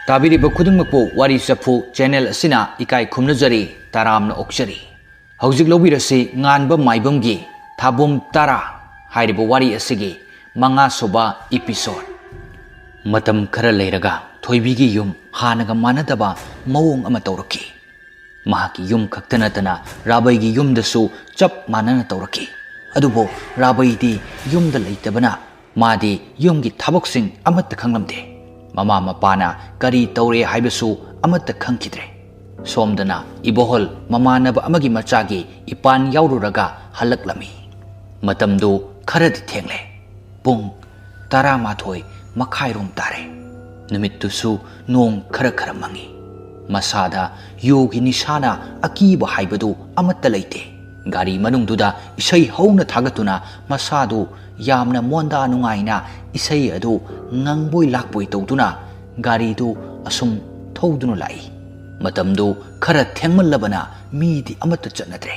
ताबिरिबा खुदुंमकपु वारी चफु चैनल असिना इकाई खुमनजरी तारामना ओक्चरी हौजिक लौबिरसि nganba maibamgi thabum tara hairiba wari asigi manga soba episode matam khara leiraga thoibigi yum hanaga manadaba mawong ama tawraki mahaki yum khaktanatana rabaigi yum dasu chap manana tawraki adubo rabai di yum da leitabana madi yum gi thaboksing amatta khanglamde mama mapana kari tawre haibasu amatta khangkidre somdana ibohol mamanaba amagi machagi ipan yaururaga halaklami matamdu kharadi thengle pung tara mathoi makhairom tare numittusu nong khara khara mangi masada yogi nishana akiba haibadu amatta leite gari manungduda isai hauna thagatuna masadu yamna monda nungaina isai adu ngangboi lakboi tawduna gari du asum thodunu lai matamdu khara thengmallabana midi amatta chatnadre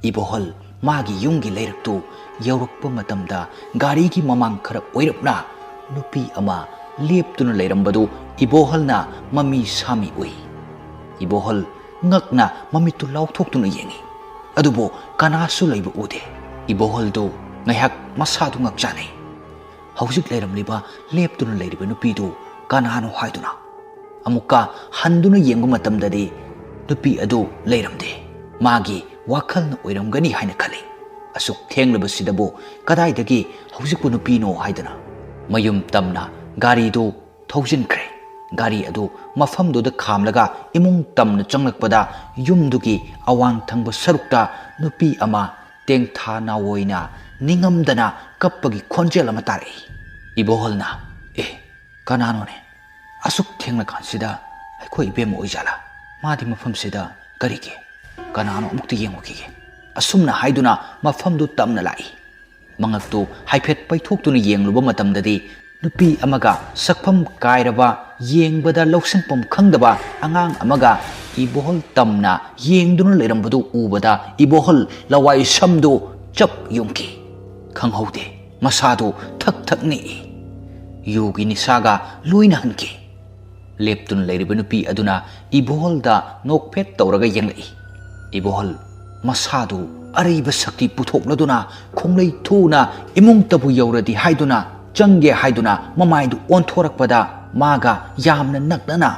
ibohol magi yungi leiraktu yaurakpa matamda gari gi mamang khara oirapna nupi ama leptuna leirambadu iboholna mami sami oi ibohol ngakna mamitu lauthoktuna yengi adubo kanasu leiba ude ibohol do ngaiak masadu ngakjane hausik leiramliba leptuna leiriba nupi du kanano haiduna amuka handuna yengu matamdadi nupi adu leiramde magi wakhalna oiramgani haina khali asuk thenglabasidabu kadaidagi hausik nupi no haidana mayum tamna gari do thaujinkre gari adu mafamdu da khamlaga imung tamna changlakpada yumdugi awang thangba sarukta nupi ama tengtha na woina ningamdana kappagi khonjel ama tare iboholna kanano ne asuk thengla kansida akhoi bem oijala madi mafam sida karige kanano mukti yengoki asumna haiduna mafamdu tamna lai mangaktu haiphet paithoktuna yengluba matamdadi nupi amaga sakpham kairaba yengbada lawsangpam khangdaba angang amaga ibohol tamna yengduna leirambadu ubada ibohol lawai samdu chap yungki khanghaude masadu thak thak ni yogi nisaga loina hanki leptun leiriba nupi aduna ibohol da nokphet tawraga yenglai ibohol masadu ariba sakti puthokladuna khonglei thuna imung tabu yauradi haiduna change haiduna mamaidu onthorakpada maga yamna naknana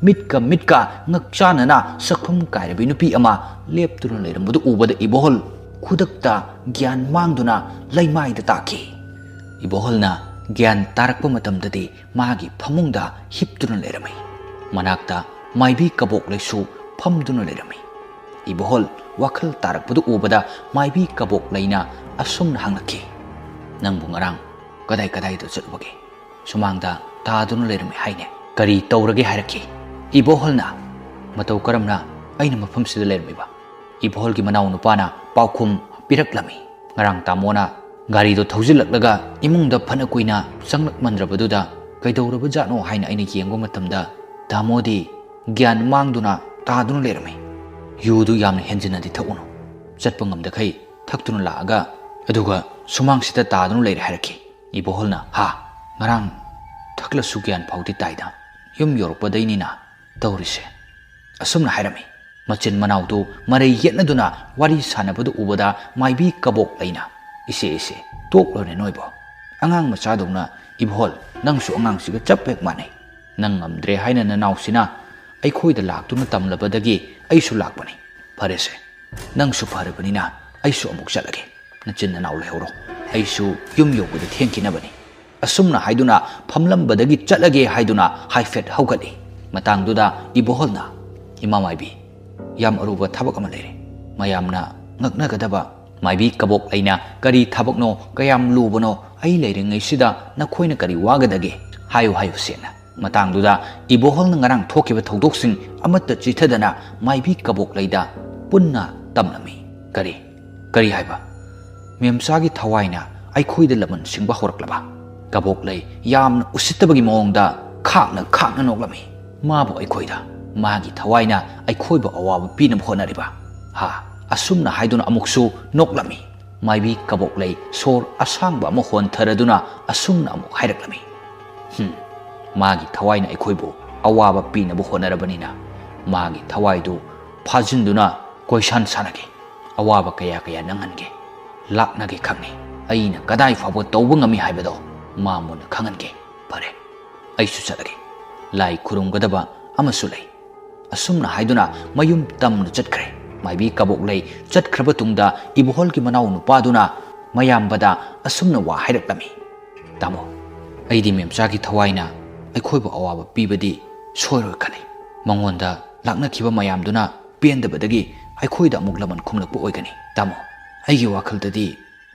mitka ngakchanana sakpham kairabi nupi ama leptuna leirambadu ubada ibohol khudakta gyan mangduna laimaida taki iboholna gyan tarakpa matamdadi magi phamungda hiptuna leiramai manakta maibi kabok leisu phamduna leiramai ibohol wakhal tarakpadu ubada maibi kabok leina asumna hanglaki nangbu ngarang kadai da chatbage sumangda taduna leirami haine kari tawrage hairaki iboholna matau karamna aina mafam sida leiramiba ibohol gi manaw nupana paukhum piraklami ngarang tamona gari do thaujilaklaga imungda phana kuina changlak mandrabaduda kaidawraba jano haina aina yengo matamda tamodi gyan mangduna taduna leirami yudu yamna henjinadi thauno chatpa ngamda khai thaktuna laaga aduga sumang sita taduna leir hairaki iboholna ha ngarang thakla sugyan phauti taida yum yorpadainina tawrise asumna hairami machin manaudu marai yetnaduna wari sanabadu ubada maibi kabok laina ise toklone noibo angang machadongna ibohol nangsu angang siga chapek mane nang amdre haina nanausina aikhoida laktuna tamlabadagi aisu lakbani farese nangsu farabanina aisu amuk chalage nachin nanaw lehoro aisu yum yoguda thengkinabani asumna haiduna phamlambadagi chatlage haiduna haifet haugali matangduda iboholna imamaibi yam aruba thabak ama leire mayamna ngaknagadaba maibi kabok laina kari thabakno kayam lubano ai leire ngaisida nakhoina kari wagadage hayu sena matangduda iboholna ngarang thokiba thodoksin amatta chithadana maibi kabok laida punna tamnami kari haiba memsagi thawaina aikhoida laman singba horaklaba kabok lei yamna usittabagi mongda khakna noklami mabu aikhoida magi thawaina aikhoiba awaba pinam honariba ha asumna haiduna amuksu noklami maibi kabok lei sor asangba mo hon tharaduna asumna amuk hairaklami magi thawaina aikhoibu ꯑꯋꯥꯕ ꯄꯤꯅꯕ ꯍꯣꯠꯅꯔꯕꯅꯤꯅ ꯃꯥꯒꯤ ꯊꯋꯥꯏꯗꯨ ꯐꯥꯖꯤꯟꯗꯨꯅ ꯀꯣꯏꯁꯥꯟ ꯁꯥꯟꯅꯒꯦ ꯑꯋꯥꯕ ꯀꯌꯥ ꯀꯌꯥ ꯅꯪꯍꯟꯒꯦ ꯂꯥꯛꯅꯒꯦ ꯈꯪꯅꯤ ꯑꯩꯅ ꯀꯗꯥꯏ ꯐꯥꯎꯕ ꯇꯧꯕ ꯉꯝꯃꯤ ꯍꯥꯏꯕꯗꯣ ꯃꯥ ꯃꯨꯟꯅ ꯈꯪꯍꯟꯒꯦ ꯐꯔꯦ ꯑꯩꯁꯨ ꯆꯠꯂꯒꯦ ꯂꯥꯏ ꯈꯨꯔꯨꯝꯒꯗꯕ ꯑꯃꯁꯨ ꯂꯩ ꯑꯁꯨꯝꯅ ꯍꯥꯏꯗꯨꯅ ꯃꯌꯨꯝ ꯇꯝꯅ ꯆꯠꯈ꯭ꯔꯦ ꯃꯥꯏꯕꯤ ꯀꯕꯣꯛꯂꯩ ꯆꯠꯈ꯭ꯔꯕ ꯇꯨꯡꯗ ꯏꯕꯣꯍꯜꯒꯤ ꯃꯅꯥꯎ ꯅꯨꯄꯥꯗꯨꯅ ꯃꯌꯥꯝꯕꯗ ꯑꯁꯨꯝꯅ ꯋꯥ ꯍꯥꯏꯔꯛꯂꯝꯃꯤ ꯇꯥꯃꯣ ꯑꯩꯗꯤ ꯃꯦꯝꯆꯥꯒꯤ ꯊꯋꯥꯏꯅ ꯑꯩꯈꯣꯏꯕꯨ ꯑꯋꯥꯕ ꯄꯤꯕꯗꯤ ꯁꯣꯏꯔꯣꯏ ꯈꯜꯂꯤ ꯃꯉꯣꯟꯗ ꯂꯥꯛꯅꯈꯤꯕ ꯃꯌꯥꯝꯗꯨꯅ ꯄꯦꯟꯗꯕꯗꯒꯤ ꯑꯩꯈꯣꯏꯗ ꯑꯃꯨꯛ ꯂꯃꯟ ꯈꯨꯝꯂꯛꯄ ꯑꯣꯏꯒꯅꯤ ꯇꯥꯃꯣ ꯑꯩꯒꯤ ꯋꯥꯈꯜꯗꯗꯤ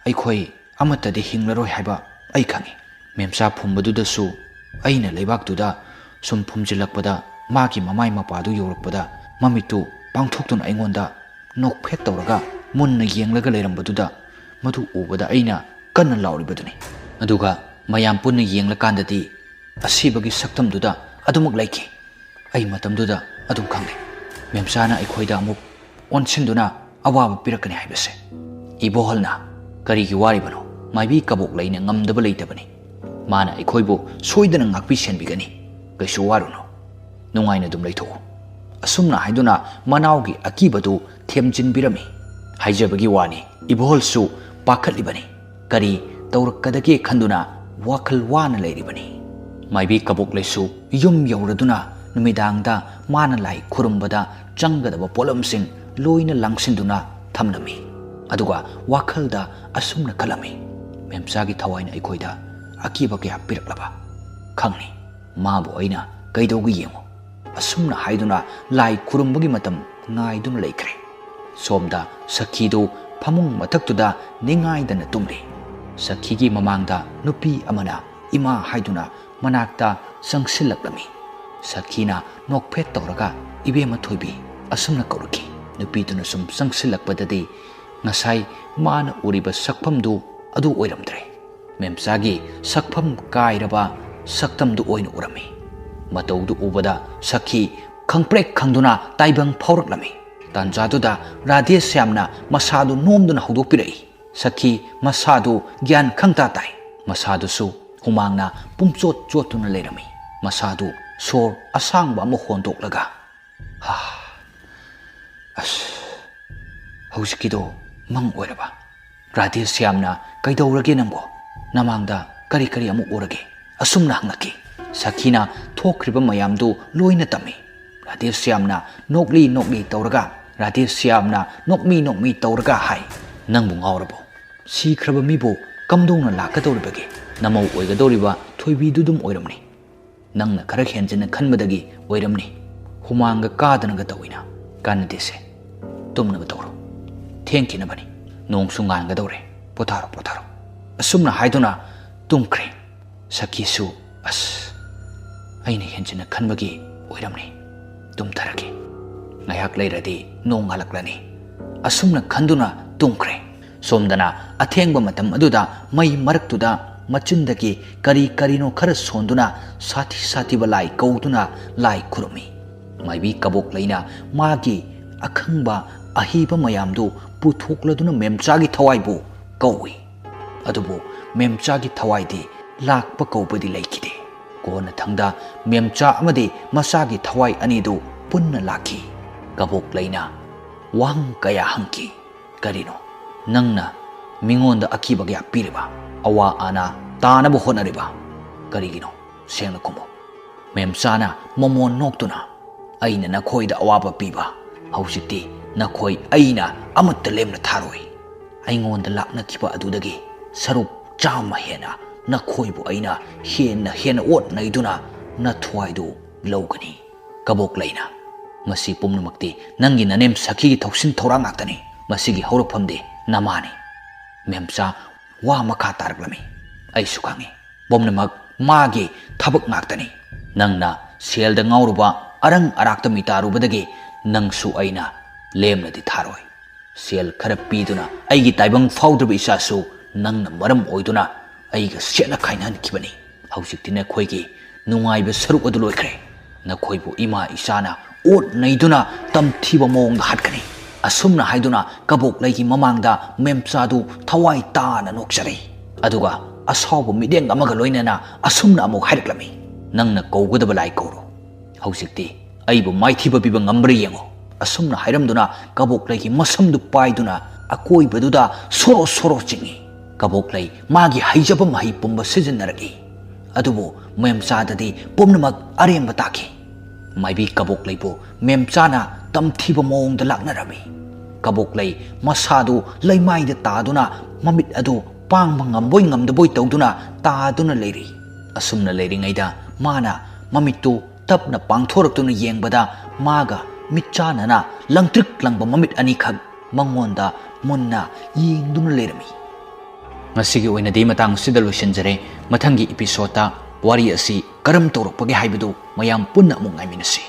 ꯑꯩꯈꯣꯏ ꯑꯃꯠꯇꯗꯤ ꯍꯤꯡꯂꯔꯣꯏ ꯍꯥꯏꯕ ꯑꯩ ꯈꯪꯉꯤ ꯃꯦꯝꯆꯥ ꯐꯨꯝꯕꯗꯨꯗꯁꯨ ꯑꯩꯅ ꯂꯩꯕꯥꯛꯇꯨꯗ ꯁꯨꯝ ꯐꯨꯝꯖꯤꯜꯂꯛꯄꯗ ꯃꯥꯒꯤ ꯃꯃꯥꯏ ꯃꯄꯥꯗꯨ ꯌꯧꯔꯛꯄꯗ ꯃꯃꯤꯠꯇꯨ ꯄꯥꯡꯊꯣꯛꯇꯨꯅ ꯑꯩꯉꯣꯟꯗ ꯅꯣꯛꯐꯦꯠ ꯇꯧꯔꯒ ꯃꯨꯟꯅ ꯌꯦꯡꯂꯒ ꯂꯩꯔꯝꯕꯗꯨꯗ ꯃꯗꯨ ꯎꯕꯗ ꯑꯩꯅ ꯀꯟꯅ ꯂꯥꯎꯔꯤꯕꯗꯨꯅꯤ ꯑꯗꯨꯒ ꯃꯌꯥꯝ ꯄꯨꯟꯅ ꯌꯦꯡꯂꯀꯥꯟꯗꯗꯤ ꯑꯁꯤꯕꯒꯤ ꯁꯛꯇꯝꯗꯨꯗ ꯑꯗꯨꯃꯛ ꯂꯩꯈꯤ ꯑꯩ ꯃꯇꯝꯗꯨꯗ ꯑꯗꯨꯝ ꯈꯪꯂꯦ ꯃꯦꯝꯆꯥꯅ ꯑꯩꯈꯣꯏꯗ ꯑꯃꯨꯛ ꯑꯣꯟꯁꯤꯟꯗꯨꯅ ꯑꯋꯥꯕ ꯄꯤꯔꯛꯀꯅꯤ ꯍꯥꯏꯕꯁꯦ ꯏꯕꯣꯍꯜꯅ ꯀꯔꯤꯒꯤ ꯋꯥꯔꯤꯕꯅꯣ ꯃꯥꯏꯕꯤ ꯀꯕꯣꯛꯂꯩꯅ ꯉꯝꯗꯕ ꯂꯩꯇꯕꯅꯤ ꯃꯥꯅ ꯑꯩꯈꯣꯏꯕꯨ ꯁꯣꯏꯗꯅ ꯉꯥꯛꯄꯤ ꯁꯦꯟꯕꯤꯒꯅꯤ ꯀꯩꯁꯨ ꯋꯥꯔꯨꯅꯨ ꯅꯨꯡꯉꯥꯏꯅ ꯑꯗꯨꯝ ꯂꯩꯊꯣꯛꯎ ꯑꯁꯨꯝꯅ ꯍꯥꯏꯗꯨꯅ ꯃꯅꯥꯎꯒꯤ ꯑꯀꯤꯕꯗꯨ ꯊꯦꯝꯖꯤꯟꯕꯤꯔꯝꯃꯤ ꯍꯥꯏꯖꯕꯒꯤ ꯋꯥꯅꯤ ꯏꯕꯣꯍꯜꯁꯨ ꯄꯥꯈꯠꯂꯤꯕꯅꯤ ꯀꯔꯤ ꯇꯧꯔꯛꯀꯗꯒꯦ ꯈꯟꯗꯨꯅ ꯋꯥꯈꯜ ꯋꯥꯅ ꯂꯩꯔꯤꯕꯅꯤ ꯃꯥꯏꯕꯤ ꯀꯕꯣꯛꯂꯩꯁꯨ ꯌꯨꯝ ꯌꯧꯔꯗꯨꯅ ꯅꯨꯃꯤꯗꯥꯡꯗ ꯃꯥꯅ ꯂꯥꯏ ꯈꯨꯔꯨꯝꯕꯗ ꯆꯪꯒꯗꯕ ꯄꯣꯠꯂꯝꯁꯤꯡ ꯂꯣꯏꯅ ꯂꯥꯡꯁꯤꯟꯗꯨꯅ ꯊꯝꯂꯝꯃꯤ ꯑꯗꯨꯒ ꯋꯥꯈꯜꯗ ꯑꯁꯨꯝꯅ ꯈꯜꯂꯝꯃꯤ ꯃꯦꯝꯆꯥꯒꯤ ꯊꯋꯥꯏꯅ ꯑꯩꯈꯣꯏꯗ ꯑꯀꯤꯕ ꯀꯌꯥ ꯄꯤꯔꯛꯂꯕ ꯈꯪꯅꯤ ꯃꯥꯕꯨ ꯑꯩꯅ ꯀꯩꯗꯧꯒ ꯌꯦꯡꯉꯨ ꯑꯁꯨꯝꯅ ꯍꯥꯏꯗꯨꯅ ꯂꯥꯏ ꯈꯨꯔꯨꯝꯕꯒꯤ ꯃꯇꯝ ꯉꯥꯏꯗꯨꯅ ꯂꯩꯈ꯭ꯔꯦ ꯁꯣꯝꯗ ꯁꯈꯤꯗꯨ ꯐꯃꯨꯡ ꯃꯊꯛꯇꯨꯗ ꯅꯤꯡꯉꯥꯏꯗꯅ ꯇꯨꯝꯂꯤ ꯁꯈꯤꯒꯤ ꯃꯃꯥꯡꯗ ꯅꯨꯄꯤ ꯑꯃꯅ ꯏꯃꯥ ꯍꯥꯏꯗꯨꯅ ꯃꯅꯥꯛꯇ ꯆꯪꯁꯤꯜꯂꯛꯂꯝꯃꯤ ꯁꯈꯤꯅ ꯅꯣꯛꯐꯦꯠ ꯇꯧꯔꯒ ꯏꯕꯦꯝꯃ ꯊꯣꯏꯕꯤ ꯑꯁꯨꯝꯅ ꯀꯧꯔꯛꯈꯤ ꯅꯨꯄꯤꯗꯨꯅ ꯁꯨꯝ ꯆꯪꯁꯤꯜꯂꯛꯄꯗꯗꯤ ꯉꯁꯥꯏ ꯃꯥꯅ ꯎꯔꯤꯕ ꯁꯛꯐꯝꯗꯨ ꯑꯗꯨ ꯑꯣꯏꯔꯝꯗ꯭ꯔꯦ ꯃꯦꯝꯆꯥꯒꯤ ꯁꯛꯐꯝ ꯀꯥꯏꯔꯕ ꯁꯛꯇꯝꯗꯨ ꯑꯣꯏꯅ ꯎꯔꯝꯃꯤ ꯃꯇꯧꯗꯨ ꯎꯕꯗ ꯁꯈꯤ ꯈꯪꯄ꯭ꯔꯦꯛ ꯈꯪꯗꯨꯅ ꯇꯥꯏꯕꯪ ꯐꯥꯎꯔꯛꯂꯝꯃꯤ ꯇꯥꯟꯖꯥꯗꯨꯗ ꯔꯥꯙꯦꯁ꯭ꯌꯥꯝꯅ ꯃꯁꯥꯗꯨ ꯅꯣꯝꯗꯨꯅ ꯍꯧꯗꯣꯛꯄꯤꯔꯛꯏ ꯁꯈꯤ ꯃꯁꯥꯗꯨ ꯒ꯭ꯌꯥꯟ ꯈꯪꯇꯥ ꯇꯥꯏ ꯃꯁꯥꯗꯨꯁꯨ ꯍꯨꯃꯥꯡꯅ ꯄꯨꯝꯆꯣꯠ ꯆꯣꯠꯇꯨꯅ ꯂꯩꯔꯝꯃꯤ ꯃꯁꯥꯗꯨ ꯁꯣꯔ ꯑꯁꯥꯡꯕ ꯑꯃ ꯍꯣꯟꯗꯣꯛꯂꯒ ꯍꯧꯖꯤꯛꯀꯤꯗꯣ ꯃꯪ ꯑꯣꯏꯔꯕ ꯔꯥꯙꯦꯁ꯭ꯌꯥꯝꯅ ꯀꯩꯗꯧꯔꯒꯦ ꯅꯪꯕꯣ ꯅꯃꯥꯡꯗ ꯀꯔꯤ ꯀꯔꯤ ꯑꯃꯨꯛ ꯎꯔꯒꯦ ꯑꯁꯨꯝꯅ ꯍꯪꯂꯛꯈꯤ ꯁꯈꯤꯅ ꯊꯣꯛꯈ꯭ꯔꯤꯕ ꯃꯌꯥꯝꯗꯨ ꯂꯣꯏꯅ ꯇꯝꯃꯤ ꯔꯥꯙꯦꯁ꯭ꯌꯥꯝꯅ ꯅꯣꯛꯂꯤ ꯅꯣꯛꯂꯤ ꯇꯧꯔꯒ ꯔꯥꯙꯦꯁ꯭ꯌꯥꯝꯅ ꯅꯣꯛꯃꯤ ꯅꯣꯛꯃꯤ ꯇꯧꯔꯒ ꯍꯥꯏ ꯅꯪꯕꯨ ꯉꯥꯎꯔꯕꯣ ꯁꯤꯈ꯭ꯔꯕ ꯃꯤꯕꯨ ꯀꯝꯗꯧꯅ ꯂꯥꯛꯀꯗꯧꯔꯤꯕꯒꯦ ꯅꯃꯧ ꯑꯣꯏꯒꯗꯧꯔꯤꯕ ꯊꯣꯏꯕꯤꯗꯨꯗꯨꯝ ꯑꯣꯏꯔꯝꯅꯤ ꯅꯪꯅ ꯈꯔ ꯍꯦꯟꯖꯤꯟꯅ ꯈꯟꯕꯗꯒꯤ ꯑꯣꯏꯔꯝꯅꯤ ꯍꯨꯃꯥꯡꯒ ꯀꯥꯗꯅꯒ ꯇꯧꯏꯅ ꯀꯥꯟꯅꯗꯦꯁꯦ ꯇꯨꯝꯅꯕ ꯇꯧꯔꯣ ꯊꯦꯡꯈꯤꯅꯕꯅꯤ ꯅꯣꯡꯁꯨ ꯉꯥꯟꯒꯗꯧꯔꯦ ꯄꯣꯊꯥꯔꯣ ꯄꯣꯊꯥꯔꯣ ꯑꯁꯨꯝꯅ ꯍꯥꯏꯗꯨꯅ ꯇꯨꯝꯈ꯭ꯔꯦ ꯁꯈꯤꯁꯨ ꯑꯩꯅ ꯍꯦꯟꯖꯤꯟꯅ ꯈꯟꯕꯒꯤ ꯑꯣꯏꯔꯝꯅꯤ ꯇꯨꯝꯊꯔꯒꯦ ꯉꯥꯏꯍꯥꯛ ꯂꯩꯔꯗꯤ ꯅꯣꯡ ꯉꯥꯜꯂꯛꯂꯅꯤ ꯑꯁꯨꯝꯅ ꯈꯟꯗꯨꯅ ꯇꯨꯝꯈ꯭ꯔꯦ ꯁꯣꯝꯗꯅ ꯑꯊꯦꯡꯕ ꯃꯇꯝ ꯑꯗꯨꯗ ꯃꯩ ꯃꯔꯛꯇꯨꯗ ꯃꯆꯤꯟꯗꯒꯤ ꯀꯔꯤ ꯀꯔꯤꯅꯣ ꯈꯔ ꯁꯣꯟꯗꯨꯅ ꯁꯥꯊꯤ ꯁꯥꯊꯤꯕ ꯂꯥꯏ ꯀꯧꯗꯨꯅ ꯂꯥꯏ ꯈꯨꯔꯨꯝꯃꯤ ꯃꯥꯏꯕꯤ ꯀꯕꯣꯛꯂꯩꯅ ꯃꯥꯒꯤ ꯑꯈꯪꯕ ꯑꯍꯩꯕ ꯃꯌꯥꯝꯗꯨ ꯄꯨꯊꯣꯛꯂꯗꯨꯅ ꯃꯦꯝꯆꯥꯒꯤ ꯊꯋꯥꯏꯕꯨ ꯀꯧꯏ ꯑꯗꯨꯕꯨ ꯃꯦꯝꯆꯥꯒꯤ ꯊꯋꯥꯏꯗꯤ ꯂꯥꯛꯄ ꯀꯧꯕꯗꯤ ꯂꯩꯈꯤꯗꯦ ꯀꯣꯟꯅ ꯊꯪꯗ ꯃꯦꯝꯆꯥ ꯑꯃꯗꯤ ꯃꯆꯥꯒꯤ ꯊꯋꯥꯏ ꯑꯅꯤꯗꯨ ꯄꯨꯟꯅ ꯂꯥꯛꯈꯤ ꯀꯕꯣꯛꯂꯩꯅ ꯋꯥꯍꯪ ꯀꯌꯥ ꯍꯪꯈꯤ ꯀꯔꯤꯅꯣ ꯅꯪꯅ ꯃꯤꯉꯣꯟꯗ ꯑꯀꯤꯕ ꯀꯌꯥ ꯄꯤꯔꯤꯕ ꯑꯋꯥ ꯑꯅꯥ ꯇꯥꯅꯕ ꯍꯣꯠꯅꯔꯤꯕ ꯀꯔꯤꯒꯤꯅꯣ ꯁꯦꯡꯅ ꯈꯨꯝꯃꯨ ꯃꯦꯝꯆꯥꯅ ꯃꯃꯣꯟ ꯅꯣꯛꯇꯨꯅ ꯑꯩꯅ ꯅꯈꯣꯏꯗ ꯑꯋꯥꯕ ꯄꯤꯕ ꯍꯧꯖꯤꯛꯇꯤ ꯅꯈꯣꯏ ꯑꯩꯅ ꯑꯃꯠꯇ ꯂꯦꯝꯅ ꯊꯥꯔꯣꯏ ꯑꯩꯉꯣꯟꯗ ꯂꯥꯛꯅꯈꯤꯕ ꯑꯗꯨꯗꯒꯤ ꯁꯔꯨꯛ 100 ꯍꯦꯟꯅ ꯅꯈꯣꯏꯕꯨ ꯑꯩꯅ ꯍꯦꯟꯅ ꯑꯣꯠ ꯅꯩꯗꯨꯅ ꯅꯊ꯭ꯋꯥꯏꯗꯨ ꯂꯧꯒꯅꯤ ꯀꯕꯣꯛꯂꯩꯅ ꯃꯁꯤ ꯄꯨꯝꯅꯃꯛꯇꯤ ꯅꯪꯒꯤ ꯅꯅꯦꯝ ꯁꯈꯤꯒꯤ ꯊꯧꯁꯤꯟ ꯊꯧꯔꯥꯡ ꯉꯥꯛꯇꯅꯤ ꯃꯁꯤꯒꯤ ꯍꯧꯔꯛꯐꯝꯗꯤ ꯅꯃꯥꯅꯤ ꯃꯦꯝꯆꯥ ꯋꯥ ꯃꯈꯥ ꯇꯥꯔꯛꯂꯝꯃꯤ ꯑꯩꯁꯨ ꯈꯪꯉꯤ ꯄꯨꯝꯅꯃꯛ ꯃꯥꯒꯤ ꯊꯕꯛ ꯉꯥꯛꯇꯅꯤ ꯅꯪꯅ ꯁꯦꯜꯗ ꯉꯥꯎꯔꯨꯕ ꯑꯔꯪ ꯑꯔꯥꯛꯇ ꯃꯤꯇꯥꯔꯨꯕꯗꯒꯤ ꯅꯪꯁꯨ ꯑꯩꯅ ꯂꯦꯝꯅꯗꯤ ꯊꯥꯔꯣꯏ ꯁꯦꯜ ꯈꯔ ꯄꯤꯗꯨꯅ ꯑꯩꯒꯤ ꯇꯥꯏꯕꯪ ꯐꯥꯎꯗ꯭ꯔꯕ ꯏꯆꯥꯁꯨ ꯅꯪꯅ ꯃꯔꯝ ꯑꯣꯏꯗꯨꯅ ꯑꯩꯒ ꯁꯦꯠꯅ ꯈꯥꯏꯅꯍꯟꯈꯤꯕꯅꯤ ꯍꯧꯖꯤꯛꯇꯤ ꯅꯈꯣꯏꯒꯤ ꯅꯨꯡꯉꯥꯏꯕ ꯁꯔꯨꯛ ꯑꯗꯨ ꯂꯣꯏꯈ꯭ꯔꯦ ꯅꯈꯣꯏꯕꯨ ꯏꯃꯥ ꯏꯆꯥꯅ ꯑꯣꯠ ꯅꯩꯗꯨꯅ ꯇꯝꯊꯤꯕ ꯃꯑꯣꯡꯗ ꯍꯥꯠꯀꯅꯤ ꯑꯁꯨꯝꯅ ꯍꯥꯏꯗꯨꯅ ꯀꯕꯣꯛꯂꯩꯒꯤ ꯃꯃꯥꯡꯗ ꯃꯦꯝꯆꯥꯗꯨ ꯊꯋꯥꯏ ꯇꯥꯅ ꯅꯣꯛꯆꯔꯩ ꯑꯗꯨꯒ ꯑꯁꯥꯎꯕ ꯃꯤꯠꯌꯦꯡ ꯑꯃꯒ ꯂꯣꯏꯅꯅ ꯑꯁꯨꯝꯅ ꯑꯃꯨꯛ ꯍꯥꯏꯔꯛꯂꯝꯃꯤ ꯅꯪꯅ ꯀꯧꯒꯗꯕ ꯂꯥꯏ ꯀꯧꯔꯣ ꯍꯧꯖꯤꯛꯇꯤ ꯑꯩꯕꯨ ꯃꯥꯏꯊꯤꯕ ꯄꯤꯕ ꯉꯝꯕ꯭ꯔꯥ ꯌꯦꯡꯉꯣ ꯑꯁꯨꯝꯅ ꯍꯥꯏꯔꯝꯗꯨꯅ ꯀꯕꯣꯛꯂꯩꯒꯤ ꯃꯁꯝꯗꯨ ꯄꯥꯏꯗꯨꯅ ꯑꯀꯣꯏꯕꯗꯨꯗ ꯁꯣꯔꯣ ꯁꯣꯔꯣ ꯆꯤꯡꯏ ꯀꯕꯣꯛꯂꯩ ꯃꯥꯒꯤ ꯍꯩꯖꯕ ꯃꯍꯩ ꯄꯨꯝꯕ ꯁꯤꯖꯤꯟꯅꯔꯛꯏ ꯑꯗꯨꯕꯨ ꯃꯦꯝꯆꯥꯗꯗꯤ ꯄꯨꯝꯅꯃꯛ ꯑꯔꯦꯝꯕ ꯇꯥꯈꯤ ꯃꯥꯏꯕꯤ ꯀꯕꯣꯛꯂꯩꯕꯨ ꯃꯦꯝꯆꯥꯅ ꯇꯝꯊꯤꯕ ꯃꯑꯣꯡꯗ ꯂꯥꯛꯅꯔꯝꯃꯤ ꯀꯕꯣꯛꯂꯩ ꯃꯁꯥꯗꯨ ꯂꯩꯃꯥꯏꯗ ꯇꯥꯗꯨꯅ ꯃꯃꯤꯠ ꯑꯗꯨ ꯄꯥꯡꯕ ꯉꯝꯕꯣꯏ ꯉꯝꯗꯕꯣꯏ ꯇꯧꯗꯨꯅ ꯇꯥꯗꯨꯅ ꯂꯩꯔꯤ ꯑꯁꯨꯝꯅ ꯂꯩꯔꯤꯉꯩꯗ ꯃꯥꯅ ꯃꯃꯤꯠꯇꯨ ꯇꯞꯅ ꯄꯥꯡꯊꯣꯔꯛꯇꯨꯅ ꯌꯦꯡꯕꯗ ꯃꯥꯒ ꯃꯤꯠꯆꯥꯟꯅꯅ ꯂꯪꯇ꯭ꯔꯤꯛ ꯂꯪꯕ ꯃꯃꯤꯠ ꯑꯅꯤꯈꯛ ꯃꯉꯣꯟꯗ ꯃꯨꯟꯅ ꯌꯦꯡꯗꯨꯅ ꯂꯩꯔꯝꯃꯤ ꯉꯁꯤꯒꯤ ꯑꯣꯏꯅꯗꯤ ꯃꯇꯥꯡ ꯑꯁꯤꯗ ꯂꯣꯏꯁꯤꯟꯖꯔꯦ ꯃꯊꯪꯒꯤ ꯏꯄꯤꯁꯣꯗꯇ ꯋꯥꯔꯤ ꯑꯁꯤ ꯀꯔꯝ ꯇꯧꯔꯛꯄꯒꯦ ꯍꯥꯏꯕꯗꯨ ꯃꯌꯥꯝ ꯄꯨꯟꯅ ꯑꯃꯨꯛ ꯉꯥꯏꯃꯤꯟꯅꯁꯤ